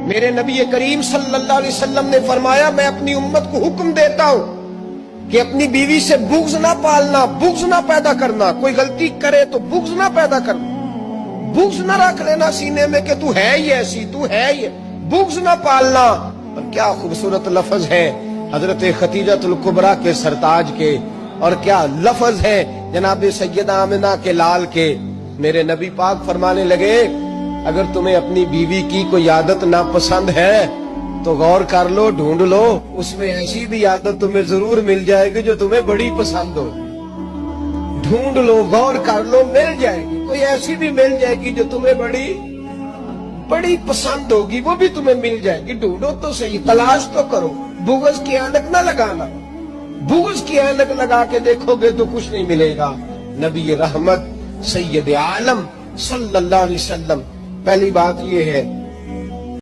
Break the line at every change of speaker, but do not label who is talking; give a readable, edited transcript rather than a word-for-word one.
मेरे नबी करीम सल्लल्लाहु अलैहि वसल्लम ने फरमाया, मैं अपनी उम्मत को हुक्म देता हूं कि अपनी बीवी से बुग़्ज़ ना पालना, बुग़्ज़ ना पैदा करना। कोई गलती करे तो बुग़्ज़ ना पैदा करना, बुग़्ज़ ना रख लेना सीने में कि तू है ही ऐसी, तू है ही, बुग़्ज़ ना पालना। और क्या खूबसूरत लफ्ज है हजरत खतीजतुल कुबरा के सरताज के, और क्या लफ्ज है जनाब सैयदा आमिना के लाल के। मेरे नबी पाक फरमाने लगे, अगर तुम्हें अपनी बीवी की कोई आदत नापसंद है तो गौर कर लो, ढूंढ लो, उसमें ऐसी भी आदत तुम्हें जरूर मिल जाएगी जो तुम्हें बड़ी पसंद हो। ढूंढ लो, गौर कर लो, मिल जाएगी, कोई ऐसी भी मिल जाएगी जो तुम्हें बड़ी बड़ी पसंद होगी, वो भी तुम्हें मिल जाएगी। ढूंढो तो सही, तलाश तो करो, बुग़्ज़ की ऐनक ना लगाना। बुग़्ज़ की ऐनक लगा के देखोगे तो कुछ नहीं मिलेगा। नबी रहमत सैयद आलम सल्लल्लाहु अलैहि वसल्लम, पहली बात ये है